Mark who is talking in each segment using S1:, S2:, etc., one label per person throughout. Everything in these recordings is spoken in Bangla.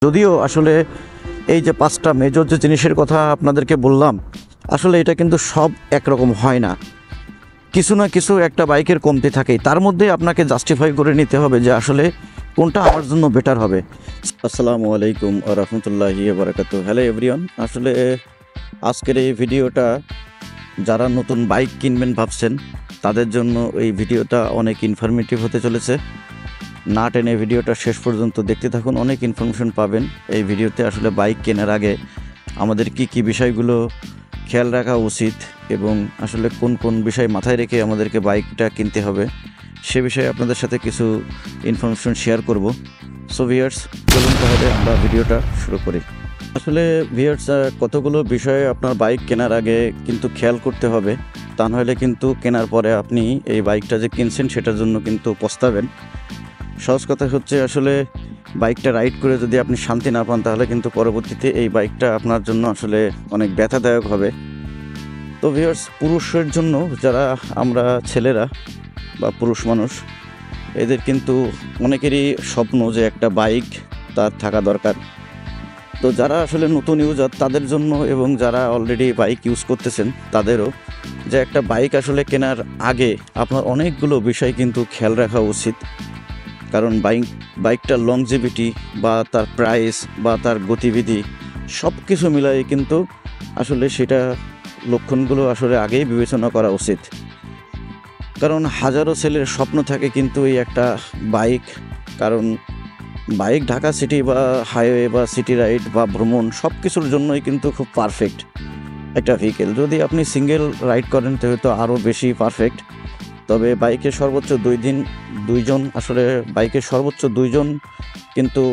S1: যদিও আসলে এই যে 5টা মেজর যে জিনিসের কথা আপনাদেরকে বললাম, আসলে এটা কিন্তু সব একরকম হয় না। কিছু না কিছু একটা বাইকের কমতি থাকেই, তার মধ্যে আপনাকে জাস্টিফাই করে নিতে হবে যে আসলে কোনটা আমার জন্য বেটার হবে। আসসালামু আলাইকুম ওয়া রাহমাতুল্লাহি ওয়া বারাকাতুহু। হ্যালো এভরিওয়ান, আসলে আজকের এই ভিডিওটা যারা নতুন বাইক কিনবেন ভাবছেন তাদের জন্য এই ভিডিওটা অনেক ইনফরমেটিভ হতে চলেছে। না টেনে ভিডিওটা শেষ পর্যন্ত দেখতে থাকুন, অনেক ইনফরমেশন পাবেন এই ভিডিওতে। আসলে বাইক কেনার আগে আমাদের কি বিষয়গুলো খেয়াল রাখা উচিত এবং আসলে কোন কোন বিষয় মাথায় রেখে আমাদেরকে বাইকটা কিনতে হবে সে বিষয়ে আপনাদের সাথে কিছু ইনফরমেশন শেয়ার করব। সো ভিউয়ার্স, চলুন তাহলে আমরা ভিডিওটা শুরু করি। আসলে ভিউয়ার্স, কতগুলো বিষয়ে আপনার বাইক কেনার আগে কিন্তু খেয়াল করতে হবে, তা নাহলে কিন্তু কেনার পরে আপনি এই বাইকটা যে কিনছেন সেটার জন্য কিন্তু পস্তাবেন। সহজ কথা হচ্ছে, আসলে বাইকটা রাইড করে যদি আপনি শান্তি না পান তাহলে কিন্তু পরবর্তীতে এই বাইকটা আপনার জন্য আসলে অনেক ব্যথাদায়ক হবে। তো ভিউয়ার্স, পুরুষের জন্য যারা আমরা ছেলেরা বা পুরুষ মানুষ, এদের কিন্তু অনেকেরই স্বপ্ন যে একটা বাইক তার থাকা দরকার। তো যারা আসলে নতুন ইউজার তাদের জন্য এবং যারা অলরেডি বাইক ইউজ করতেছেন তাদেরও, যে একটা বাইক আসলে কেনার আগে আপনার অনেকগুলো বিষয় কিন্তু খেয়াল রাখা উচিত। কারণ বাইকটার লংজিভিটি বা তার প্রাইস বা তার গতিবিধি সব কিছু মিলাই কিন্তু আসলে সেটা লক্ষণগুলো আসলে আগেই বিবেচনা করা উচিত। কারণ হাজারো ছেলের স্বপ্ন থাকে কিন্তু এই একটা বাইক, কারণ বাইক ঢাকা সিটি বা হাইওয়ে বা সিটি রাইড বা ভ্রমণ সব কিছুর জন্যই কিন্তু খুব পারফেক্ট একটা ভেহিকেল। যদি আপনি সিঙ্গেল রাইড করেন তো হয়তো আরও বেশি পারফেক্ট। তবে বাইকে সর্বোচ্চ দুইজন কিন্তু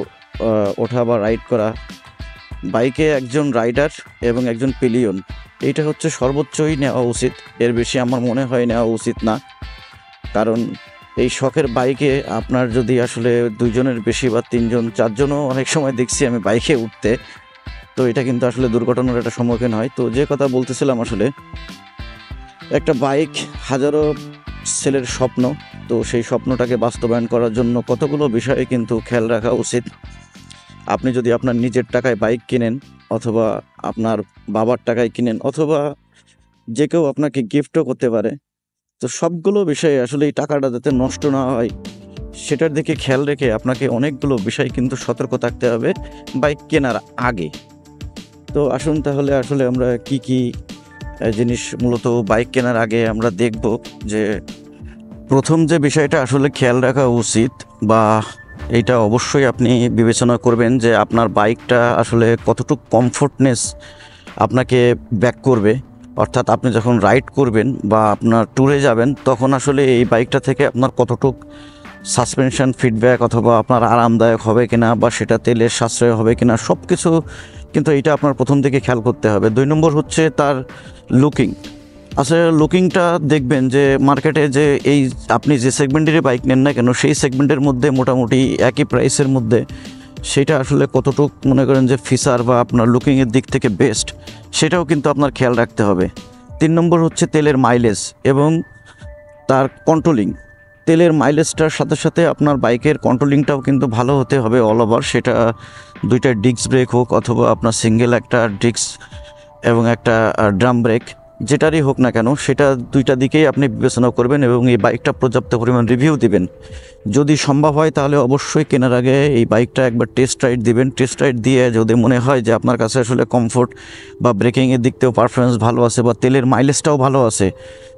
S1: ওঠা বা রাইড করা, বাইকে একজন রাইডার এবং একজন পিলিয়ন, এইটা হচ্ছে সর্বোচ্চই নেওয়া উচিত। এর বেশি আমার মনে হয় নেওয়া উচিত না। কারণ এই শখের বাইকে আপনার যদি আসলে 2জনের বেশি বা 3জন 4জনও অনেক সময় দেখছি আমি বাইকে উঠতে, তো এটা কিন্তু আসলে দুর্ঘটনার একটা সম্মুখীন হয়। তো যে কথা বলতেছিলাম, আসলে একটা বাইক হাজারো ছেলের স্বপ্ন, তো সেই স্বপ্নটাকে বাস্তবায়ন করার জন্য কতগুলো বিষয়ে কিন্তু খেয়াল রাখা উচিত। আপনি যদি আপনার নিজের টাকায় বাইক কিনেন অথবা আপনার বাবার টাকায় কিনেন অথবা যে কেউ আপনাকে গিফটও করতে পারে, তো সবগুলো বিষয়ে আসলে এই টাকাটা যাতে নষ্ট না হয় সেটার দিকে খেয়াল রেখে আপনাকে অনেকগুলো বিষয় কিন্তু সতর্ক থাকতে হবে বাইক কেনার আগে। তো আসুন তাহলে আসলে আমরা কি জিনিস মূলত বাইক কেনার আগে আমরা দেখব। যে প্রথম যে বিষয়টা আসলে খেয়াল রাখা উচিত বা এইটা অবশ্যই আপনি বিবেচনা করবেন যে আপনার বাইকটা আসলে কতটুকু কমফোর্টনেস আপনাকে ব্যাক করবে। অর্থাৎ আপনি যখন রাইড করবেন বা আপনার ট্যুরে যাবেন তখন আসলে এই বাইকটা থেকে আপনার কতটুক সাসপেনশন ফিডব্যাক অথবা আপনার আরামদায়ক হবে কিনা বা সেটা তেলের সাশ্রয় হবে কিনা সব কিছু কিন্তু এইটা আপনার প্রথম থেকে খেয়াল করতে হবে। 2 নম্বর হচ্ছে তার লুকিং। আসলে লুকিংটা দেখবেন যে মার্কেটে যে এই আপনি যে সেগমেন্টেরই বাইক নেন না কেন সেই সেগমেন্টের মধ্যে মোটামুটি একই প্রাইসের মধ্যে সেটা আসলে কতটুক মনে করেন যে ফিচার বা আপনার লুকিংয়ের দিক থেকে বেস্ট, সেটাও কিন্তু আপনার খেয়াল রাখতে হবে। 3 নম্বর হচ্ছে তেলের মাইলেজ এবং তার কন্ট্রোলিং। তেলের মাইলেজটার সাথে সাথে আপনার বাইকের কন্ট্রোলিংটাও কিন্তু ভালো হতে হবে অল ওভার। সেটা 2টা ডিস্ক ব্রেক হোক অথবা আপনার সিঙ্গেল একটা ডিস্ক এবং একটা ড্রাম ব্রেক, যেটারই হোক না কেন সেটা 2টা দিকেই আপনি বিবেচনা করবেন এবং এই বাইকটা পর্যাপ্ত পরিমাণ রিভিউ দিবেন। যদি সম্ভব হয় তাহলে অবশ্যই কেনার আগে এই বাইকটা একবার টেস্ট রাইড দিবেন। টেস্ট রাইড দিয়ে যদি মনে হয় যে আপনার কাছে আসলে কমফোর্ট বা ব্রেকিংয়ের দিক থেকেও পারফরমেন্স ভালো আছে বা তেলের মাইলেজটাও ভালো আছে,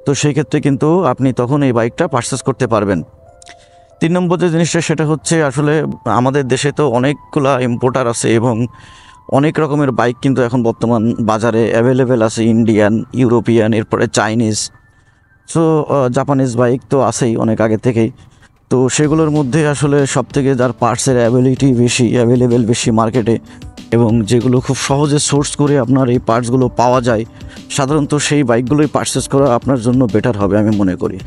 S1: তো সেই ক্ষেত্রে কিন্তু আপনি তখন এই বাইকটা পারচেস করতে পারবেন। 3 নম্বর যে জিনিসটা সেটা হচ্ছে, আসলে আমাদের দেশে তো অনেকগুলা ইম্পোর্টার আছে এবং অনেক রকমের বাইক কিন্তু এখন বর্তমান বাজারে অ্যাভেলেবেল আছে। ইন্ডিয়ান, ইউরোপিয়ান, এরপরে চাইনিজ, সো জাপানিজ বাইক তো আছেই অনেক আগে থেকেই। তো সেগুলোর মধ্যে আসলে সবথেকে যার পার্টসের অ্যাভেলেবেল বেশি মার্কেটে এবং যেগুলো খুব সহজে সোর্স করে আপনার এই পার্টসগুলো পাওয়া যায়, সাধারণত সেই বাইকগুলোই পারচেস করা আপনার জন্য বেটার হবে আমি মনে করি।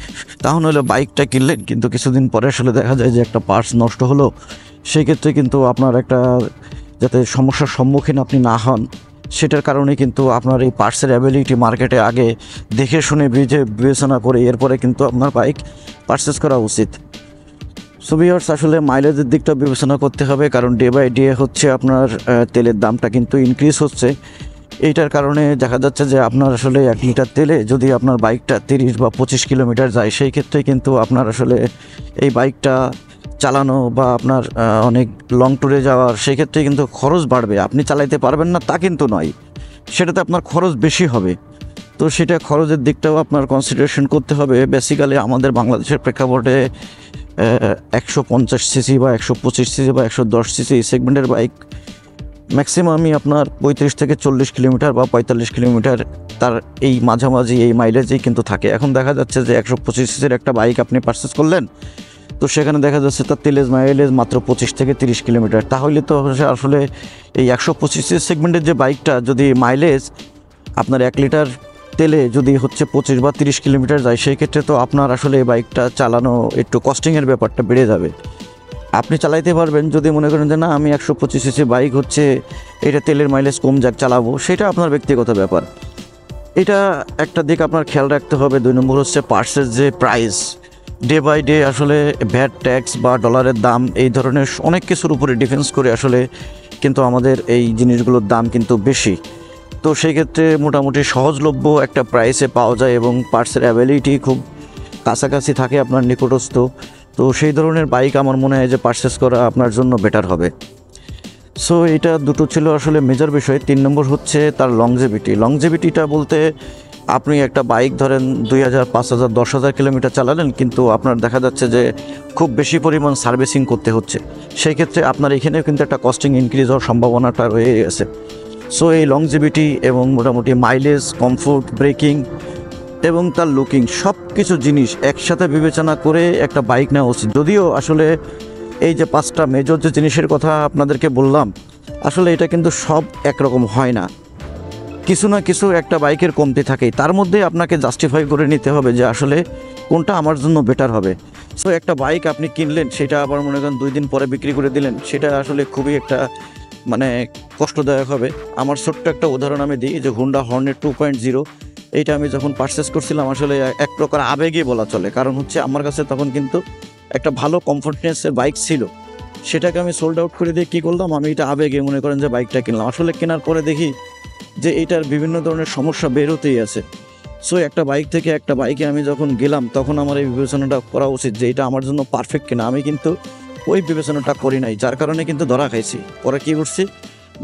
S1: তাহলে বাইকটা কিনলেন কিন্তু কিছুদিন পরে আসলে দেখা যায় যে একটা পার্টস নষ্ট হলো, সেই ক্ষেত্রে কিন্তু আপনার একটা যাতে সমস্যার সম্মুখীন আপনি না হন সেটার কারণে কিন্তু আপনার এই পার্টসের অ্যাভেলেবিলিটি মার্কেটে আগে দেখে শুনে বিবেচনা করে এরপরে কিন্তু আপনার বাইক পারচেস করা উচিত। সো ভিউয়ার্স, আসলে মাইলেজের দিকটা বিবেচনা করতে হবে, কারণ ডে বাই ডে হচ্ছে আপনার তেলের দামটা কিন্তু ইনক্রিজ হচ্ছে। এইটার কারণে দেখা যাচ্ছে যে আপনার আসলে 1 লিটার তেলে যদি আপনার বাইকটা 30 বা 25 কিলোমিটার যায়, সেই ক্ষেত্রে কিন্তু আপনার আসলে এই বাইকটা চালানো বা আপনার অনেক লং ট্যুরে যাওয়ার সেই ক্ষেত্রে কিন্তু খরচ বাড়বে। আপনি চালাইতে পারবেন না তা কিন্তু নয়, সেটাতে আপনার খরচ বেশি হবে। তো সেটা খরচের দিকটাও আপনার কনসিডারেশন করতে হবে। বেসিক্যালি আমাদের বাংলাদেশের প্রেক্ষাপটে 150 সিসি বা 125 সিসি বা 110 সিসি সেগমেন্টের বাইক ম্যাক্সিমামই আপনার 35 থেকে 40 কিলোমিটার বা 45 কিলোমিটার তার এই মাঝামাঝি এই মাইলেজেই কিন্তু থাকে। এখন দেখা যাচ্ছে যে 125 সিসির একটা বাইক আপনি পারচেস করলেন, তো সেখানে দেখা যাচ্ছে তার তেলের মাইলেজ মাত্র 25 থেকে 30 কিলোমিটার। তাহলে তো আসলে এই 125 সিসি সেগমেন্টের যে বাইকটা যদি মাইলেজ আপনার 1 লিটার তেলে যদি হচ্ছে 25 বা 30 কিলোমিটার যায়, সেই ক্ষেত্রে তো আপনার আসলে এই বাইকটা চালানো একটু কস্টিংয়ের ব্যাপারটা বেড়ে যাবে। আপনি চালাইতে পারবেন যদি মনে করেন যে না, আমি 125 সিসি বাইক হচ্ছে এটা তেলের মাইলেজ কম যাক চালাবো, সেটা আপনার ব্যক্তিগত ব্যাপার। এটা একটা দিক আপনার খেয়াল রাখতে হবে। 2 নম্বর হচ্ছে পার্টসের যে প্রাইস, ডে বাই ডে আসলে ভ্যাট ট্যাক্স বা ডলারের দাম এই ধরনের অনেক কিছুর উপরে ডিফেন্স করে আসলে কিন্তু আমাদের এই জিনিসগুলোর দাম কিন্তু বেশি। তো সেই ক্ষেত্রে মোটামুটি সহজলভ্য একটা প্রাইসে পাওয়া যায় এবং পার্টসের অ্যাভেলিটি খুব কাছাকাছি থাকে আপনার নিকটস্থ। তো সেই ধরনের বাইক আমার মনে হয় যে পারচেস করা আপনার জন্য বেটার হবে। সো এটা দুটো ছিল আসলে মেজর বিষয়। 3 নম্বর হচ্ছে তার লংজেভিটিটা বলতে আপনি একটা বাইক ধরেন 2000, 5000, 10,000 কিলোমিটার চালালেন, কিন্তু আপনার দেখা যাচ্ছে যে খুব বেশি পরিমাণ সার্ভিসিং করতে হচ্ছে, সেই ক্ষেত্রে আপনার এখানেও কিন্তু একটা কস্টিং ইনক্রিজ হওয়ার সম্ভাবনাটা রয়ে গেছে। সো এই লংজিভিটি এবং মোটামুটি মাইলেজ, কমফোর্ট, ব্রেকিং এবং তার লুকিং সব কিছু জিনিস একসাথে বিবেচনা করে একটা বাইক নেওয়া উচিত। যদিও আসলে এই যে 5টা মেজর যে জিনিসের কথা আপনাদেরকে বললাম, আসলে এটা কিন্তু সব একরকম হয় না, কিছু না কিছু একটা বাইকের কমতি থাকেই। তার মধ্যে আপনাকে জাস্টিফাই করে নিতে হবে যে আসলে কোনটা আমার জন্য বেটার হবে। সো একটা বাইক আপনি কিনলেন, সেটা আবার মনে করেন 2 দিন পরে বিক্রি করে দিলেন, সেটা আসলে খুবই একটা মানে কষ্টদায়ক হবে। আমার ছোট্ট একটা উদাহরণ আমি দিই, যে হুন্ডা হর্নেট 2.0, এইটা আমি যখন পারচেস করছিলাম আসলে এক প্রকার আবেগই বলা চলে, কারণ হচ্ছে আমার কাছে তখন কিন্তু একটা ভালো কমফোর্টনেসের বাইক ছিল। সেটাকে আমি সোল্ড আউট করে দিয়ে কী করলাম, আমি এটা আবেগে মনে করেন যে বাইকটা কিনলাম। আসলে কেনার পরে দেখি যে এইটার বিভিন্ন ধরনের সমস্যা বের হতেই আছে। সো একটা বাইক থেকে একটা বাইকে আমি যখন গেলাম, তখন আমার এই বিবেচনাটা করা উচিত যে এটা আমার জন্য পারফেক্ট কিনা। আমি কিন্তু ওই বিবেচনাটা করি নাই, যার কারণে কিন্তু ধরা খাইছি। পরে কী করছি,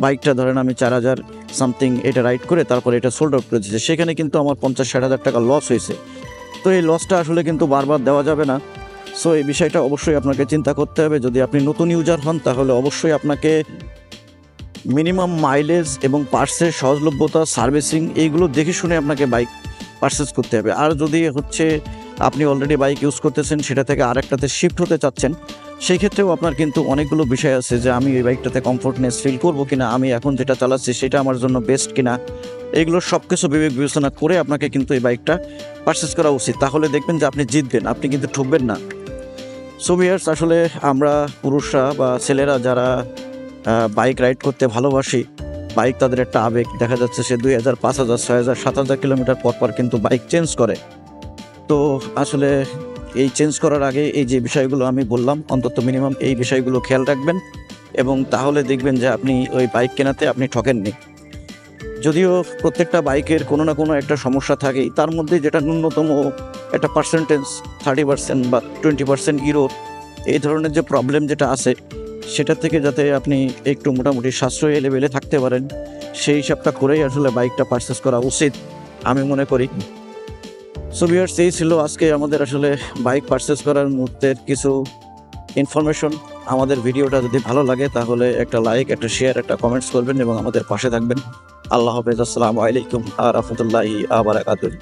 S1: বাইকটা ধরেন আমি 4000 সামথিং এটা রাইড করে তারপরে এটা সোল্ড আউট করে দিয়েছি, সেখানে কিন্তু আমার 50-60 হাজার টাকা লস হয়েছে। তো এই লসটা আসলে কিন্তু বারবার দেওয়া যাবে না। সো এই বিষয়টা অবশ্যই আপনাকে চিন্তা করতে হবে। যদি আপনি নতুন ইউজার হন, তাহলে অবশ্যই আপনাকে মিনিমাম মাইলেজ এবং পার্টসের সহজলভ্যতা, সার্ভিসিং এইগুলো দেখে শুনে আপনাকে বাইক পারচেস করতে হবে। আর যদি হচ্ছে আপনি অলরেডি বাইক ইউজ করতেছেন, সেটা থেকে আরেকটাতে শিফট হতে চাচ্ছেন, সেই ক্ষেত্রেও আপনার কিন্তু অনেকগুলো বিষয় আছে যে আমি এই বাইকটাতে কমফোর্টনেস ফিল করবো কিনা, আমি এখন যেটা চালাচ্ছি সেটা আমার জন্য বেস্ট কিনা, এইগুলো সব কিছু বিবেক বিবেচনা করে আপনাকে কিন্তু এই বাইকটা পারচেস করা উচিত। তাহলে দেখবেন যে আপনি জিতবেন, আপনি কিন্তু ঠকবেন না। সো ভিউয়ার্স, আসলে আমরা পুরুষরা বা ছেলেরা যারা বাইক রাইড করতে ভালোবাসি, বাইক তাদের একটা আবেগ। দেখা যাচ্ছে সে 2000, 5000, 6000, 7000 কিলোমিটার পর কিন্তু বাইক চেঞ্জ করে। তো আসলে এই চেঞ্জ করার আগে এই যে বিষয়গুলো আমি বললাম, অন্তত মিনিমাম এই বিষয়গুলো খেয়াল রাখবেন, এবং তাহলে দেখবেন যে আপনি ওই বাইক কেনাতে আপনি ঠকেননি। যদিও প্রত্যেকটা বাইকের কোনো না কোনো একটা সমস্যা থাকেই, তার মধ্যে যেটা ন্যূনতম একটা পার্সেন্টেজ 30% বা 20% ইউরো এই ধরনের যে প্রবলেম যেটা আছে, সেটা থেকে যাতে আপনি একটু মোটামুটি সাশ্রয়ী লেভেলে থাকতে পারেন, সেই হিসাবটা করেই আসলে বাইকটা পারচেস করা উচিত আমি মনে করি। সো ভিউয়ার্স, এই ছিল আজকে আমাদের আসলে বাইক পারচেস করার মুহূর্তের কিছু ইনফরমেশন। আমাদের ভিডিওটা যদি ভালো লাগে তাহলে একটা লাইক, একটা শেয়ার, একটা কমেন্টস করবেন এবং আমাদের পাশে থাকবেন। আল্লাহ হাফেজ। আসসালামু আলাইকুম ওয়া রাহমাতুল্লাহি ওয়া বারাকাতুহু।